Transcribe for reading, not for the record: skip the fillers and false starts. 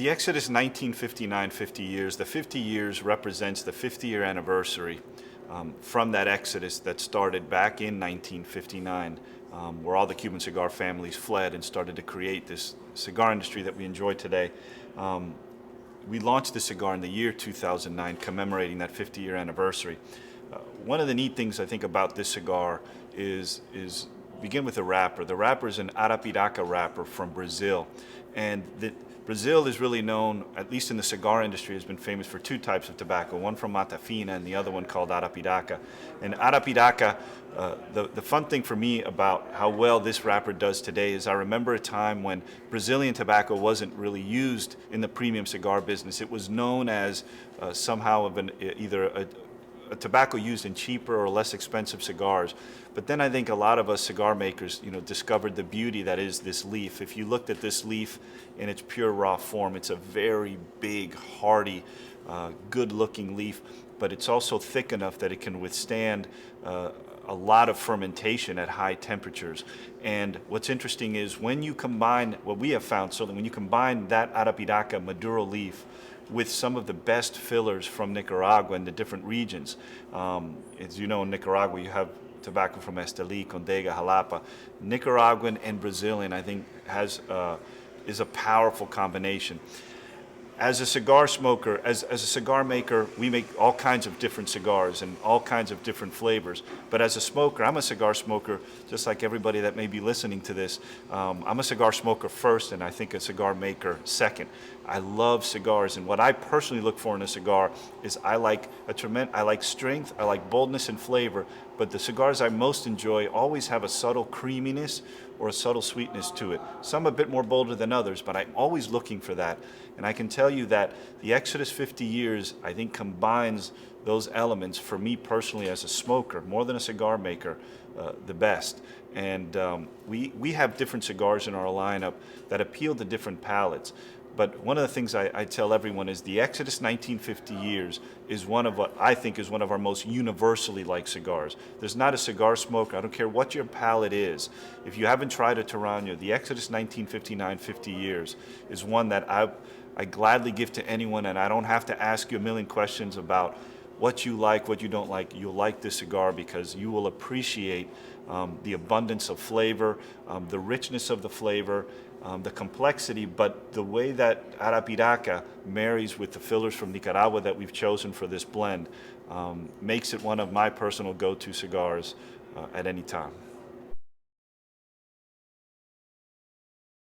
The Exodus 1959, 50 years. The 50 years represents the 50-year anniversary from that Exodus that started back in 1959, where all the Cuban cigar families fled and started to create this cigar industry that we enjoy today. We launched the cigar in the year 2009, commemorating that 50-year anniversary. One of the neat things I think about this cigar is begin with the wrapper. The wrapper is an Arapiraca wrapper from Brazil, and Brazil is really known, at least in the cigar industry, has been famous for two types of tobacco, one from Mata Fina and the other one called Arapiraca. And Arapiraca, the fun thing for me about how well this wrapper does today is I remember a time when Brazilian tobacco wasn't really used in the premium cigar business. It was known as somehow of either a tobacco used in cheaper or less expensive cigars. But then I think a lot of us cigar makers, discovered the beauty that is this leaf. If you looked at this leaf in its pure raw form, it's a very big, hardy, good-looking leaf, but it's also thick enough that it can withstand a lot of fermentation at high temperatures. And what's interesting is when you combine, what we have found, so that when you combine that Arapiraca Maduro leaf with some of the best fillers from Nicaragua and the different regions. As you know, in Nicaragua, you have tobacco from Esteli, Condega, Jalapa. Nicaraguan and Brazilian, I think, is a powerful combination. As a cigar smoker, as a cigar maker, we make all kinds of different cigars and all kinds of different flavors. But as a smoker, I'm a cigar smoker, just like everybody that may be listening to this. I'm a cigar smoker first, and I think a cigar maker second. I love cigars, and what I personally look for in a cigar is I like strength, I like boldness and flavor, but the cigars I most enjoy always have a subtle creaminess or a subtle sweetness to it. Some a bit more bolder than others, but I'm always looking for that. And I can tell you that the Exodus 50 years, I think, combines those elements for me personally as a smoker, more than a cigar maker, the best. And we have different cigars in our lineup that appeal to different palates. But one of the things I tell everyone is the Exodus 1950 years is one of what I think is one of our most universally liked cigars. There's not a cigar smoker, I don't care what your palate is, if you haven't tried a Toraño, the Exodus 1959 50 years is one that I gladly give to anyone, and I don't have to ask you a million questions about what you like, what you don't like. You'll like this cigar because you will appreciate the abundance of flavor, the richness of the flavor, the complexity, but the way that Arapiraca marries with the fillers from Nicaragua that we've chosen for this blend makes it one of my personal go-to cigars at any time.